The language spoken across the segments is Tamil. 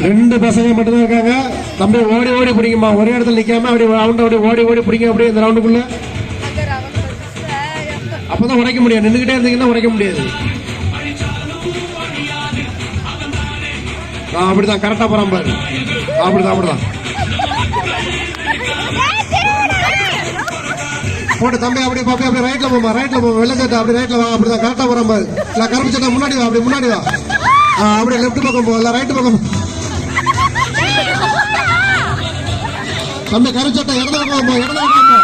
ரெண்டு பசங்க மட்டும்தான் இருக்காங்க. தம்பி ஓடி ஓடி பிடிக்குமா, ஒரே இடத்துல நிக்காம அப்படி ரவுண்ட் அப்படி ஓடி ஓடி பிடிங்க. அப்படியே இந்த ரவுண்டுக்குள்ள அப்பதான் உடைக்க முடியும். நின்றுகிட்டே இருந்தீங்கன்னா உடைக்க முடியாது. அப்படிதான் கரெக்டா போறான் பாரு. அப்படிதான் அப்படிதான் போட்டு தம்பி அப்படியே பாப்பி அப்படியே ரைட்ல போமா, ரைட்ல போமா, வெள்ளை சட்டை அப்படி ரைட்ல வா. அப்படிதான் கரெக்டா போறான் பாரு. இல்ல கருப்பு சட்டை முன்னாடி வா, அப்படி முன்னாடி வா. அப்படியே லெப்ட் பக்கம் போ, இல்ல ரைட் பக்கம். தம்பி கருப்பு சட்டை இடது பக்கம் போ, இடது பக்கம் போ.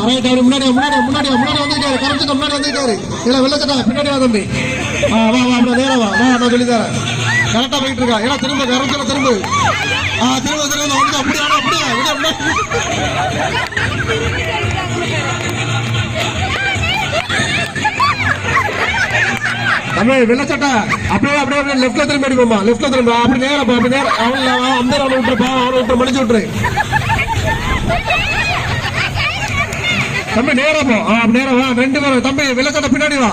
ரைட் அப்படி முன்னாடி முன்னாடி முன்னாடி முன்னாடி வந்துட்டாரு. கருப்பு சட்டை முன்னாடி வந்துட்டாரு. இல்ல வெள்ளை சட்டை பின்னாடி வா தம்பி. வா வா அப்படியே நேரம் வா. நான் சொல்லி தரேன். கரெக்டா போயிட்டு இருக்கா. ஏன்னா திரும்ப கருப்பு சட்டை திரும்ப திரும்ப திரும்ப வந்து அப்படியே அப்படியே தம்பி வெள்ளை சட்டை அப்படியே அப்படியே லெப்ட்ல திரும்பி அடிப்போமா. லெப்ட்ல திரும்ப அப்படி நேரம் அப்படி நேரம் அந்த அவனை விட்டுருப்பா. அவனை விட்டு மடிச்சு விட்டுரு தம்பி. நேரம் போ. அப்படி நேரம் வா. ரெண்டு பேரும் தம்பி வெள்ளை சட்டை பின்னாடி வா.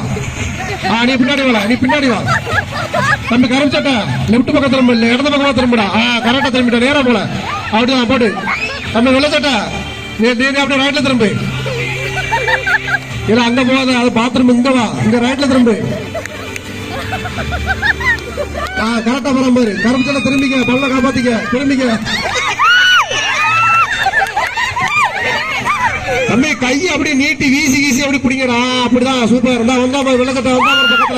நீ பின்னாடி வா, நீ பின்னாடி வா தம்பி. கருப்பு சட்டை லெப்ட் பக்கம் திரும்ப, இல்ல இடது பக்கமா திரும்பிடா. கரெக்டா திரும்பிட்டா. நேரம் போல அப்படிதான் போட்டு தம்பி. வெள்ளை சட்டை நீ அப்படியே ரைட்ல திரும்பு. இல்ல அங்க போகாத, அது பாத்ரூம் இங்க வா. இங்க ரைட்ல திரும்பு. கரெக்டா போற மாதிரி. கருப்பு சட்டை திரும்பிக்க, பல்ல காப்பாத்திக்க, திரும்பிக்க தம்பி. கையை அப்படியே நீட்டி வீசி வீசி அப்படி பிடிங்கடா. அப்படிதான் சூப்பர் இருந்தா வந்தா வெள்ளை சட்டை வந்தா பக்கத்துல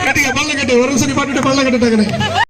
கட்டிக்க பல்ல கட்டு. ஒரு நிமிஷம் பாட்டுட்டு பல்ல கட்டுட்டாங்க.